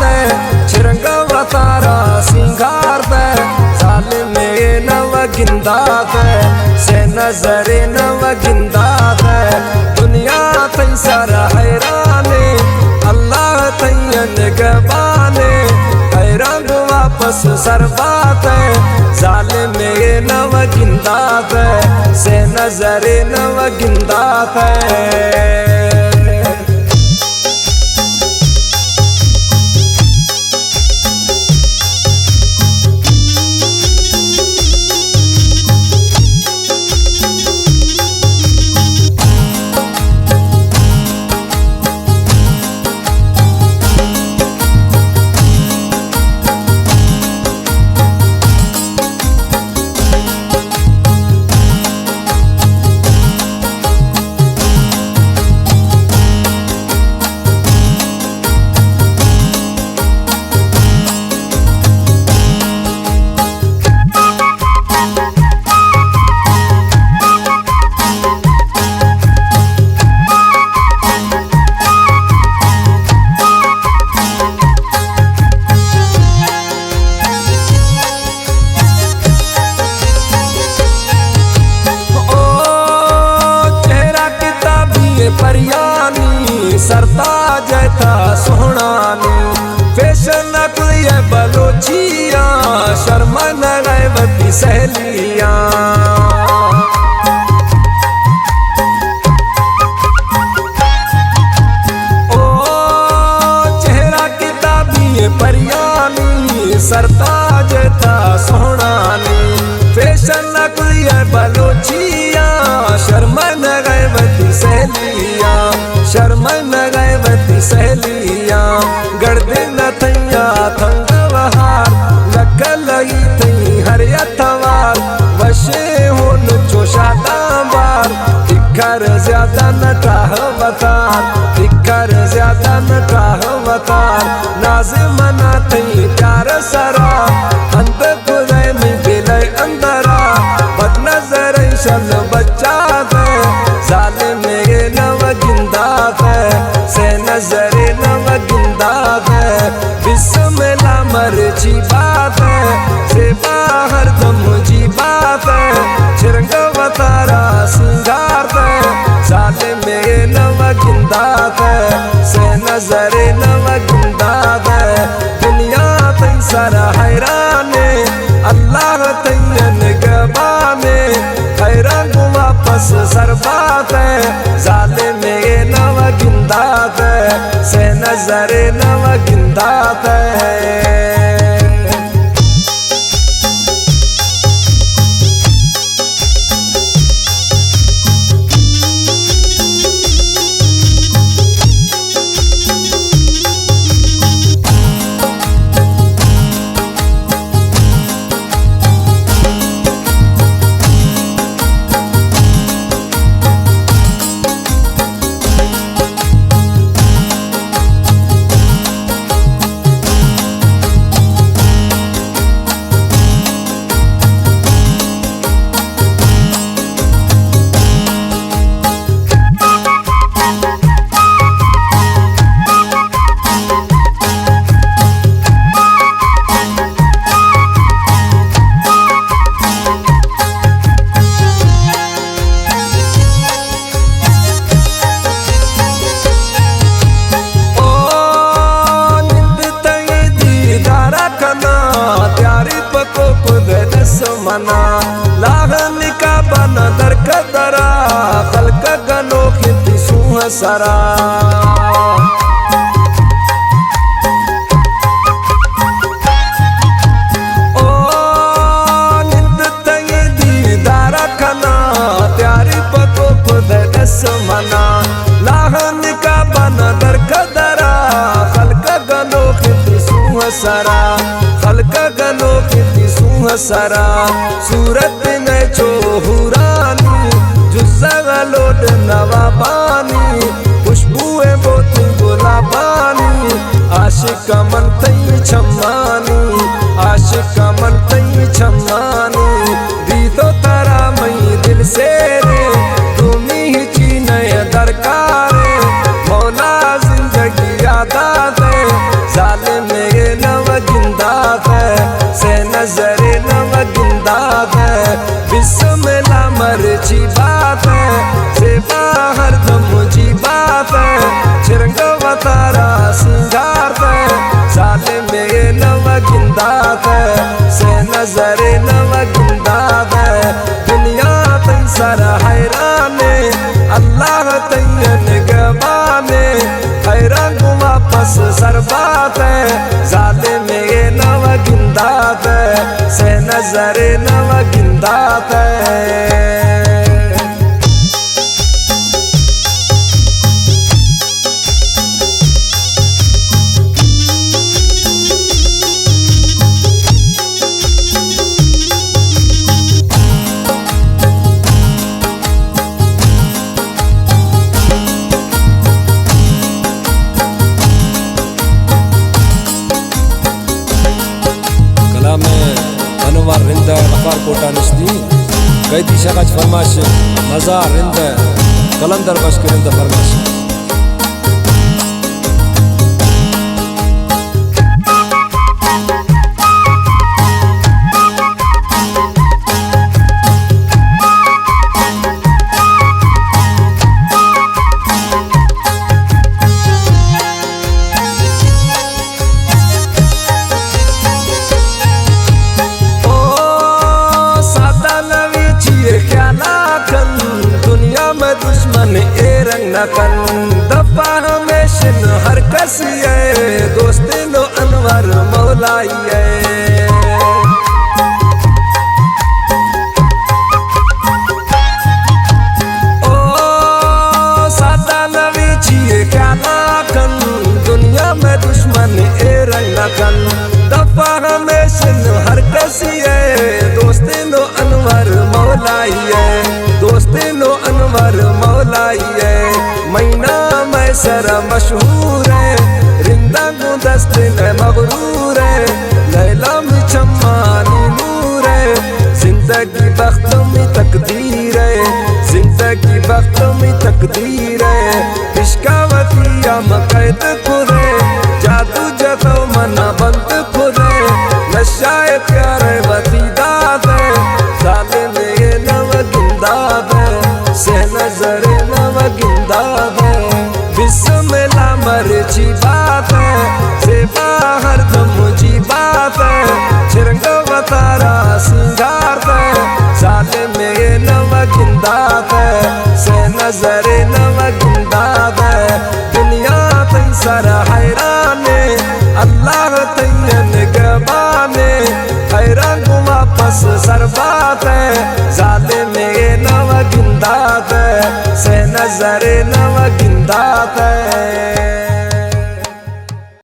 दे छिरंगवा तारा सिंगार दे जालिम नव गिंदा दे से नजरे नव गिंदा दे दुनिया तई सारा हैराने अल्लाह तैयन गबाने हैरान वापस सरबात जालिम नव गिंदा दे से नजरे नव गिंदा दे। परियानी सरताज था सोहनानी फैशन कुल बलोचिया शर्मन गैबती सहेलिया ओ चेहरा किताबी परियानी सरताज था सोहनानी फैशन कुल बलोचिया शर्मन गैबती सहेलिया शर्मन गैबती सहेलिया गड़दे न थैया थंग बहार लगलई थई हर अथवार वशे होन चोशादा बार तिखर ज्यादा न टाह वतार तिखर ज्यादा न टाह वतार नाज मना थई प्यार सरा अंत खुदाई में बिलय अंदरा बद नजर शन बच्चा दे जालिम नव गिंदा दे से नजरे नव गिंदा दे बिस्मिल्लाह मर्जी बात है से बाहर दम जी बात है छिरंगवा तारा सिंगार दे जालिम नव गिंदा दे से नजरे नव गिंदा दे दुनिया तई सारा हैराने अल्लाह तैयन गबाने हैरान वापस सरबात जालिम नव गिंदा दे से नजरे नव गिंदा दे। मना लागन का बना दर कदरा खलक गनो खेती सुह सरा ओ निंद तंगे दीदारा खना प्यारी पको खुद दस मना लागन का बना दर कदरा खलक गनो खेती सुह सरा खलक गनो खेती सुह सरा सूरत में चोहुरानी जुज़्ज़ा लोड नवाबानी खुशबुए बोत गुलाबानी आशिक मन तई छम्मानी आशिक मन तई छम्मानी दी तो तारा मई दिल से रे तुम्ही ही चीने दरकार मौला जिंदगी यादा दे जालिम वापस सरबात है जालिम ये नव गिंदात है से नजर नव गिंदात है। अनवर रिंद गफार कोटा नस्ती कैदी शगज फरमाश मजार रिंद कलंदर बश के रिंद फरमाश। दुश्मन ए रंग नकन दफा हमेशन हर कसी है दोस्ते लो अनवर मौलाई है। ओ सादा नवी छिए क्या नाकन दुनिया में दुश्मन ए रंग नकन दफा हमेशन हर कसी है दोस्ते लो अनवर मौलाई है दोस्ते लो अनवर मौलाई है। महीना में सरा मशहूर है रिंदा गुलदस्ते में मगरूर है लैला में चम्मानी नूर है जिंदगी वक्त में तकदीर है जिंदगी वक्त में तकदीर है। इश्कावतिया मकैद खुदे जादू जतो मना बंद खुदे नशाए प्यारे वतीदात है जालिम ये नव गिंदात है से नजर नव गिंदात है। बिस्मिल्लाह मर्जी बात है से बाहर मुझी बात है चिरंग वतारा सिंगार है जालिम ये नव गिंदात है से नजर नव गिंदात है। दुनिया तई सारा हैरान अल्लाह तैयन गबाने हैरान को वापस सरबात है जालिम ये नव गिंदात है से नजर नव गिंदात है।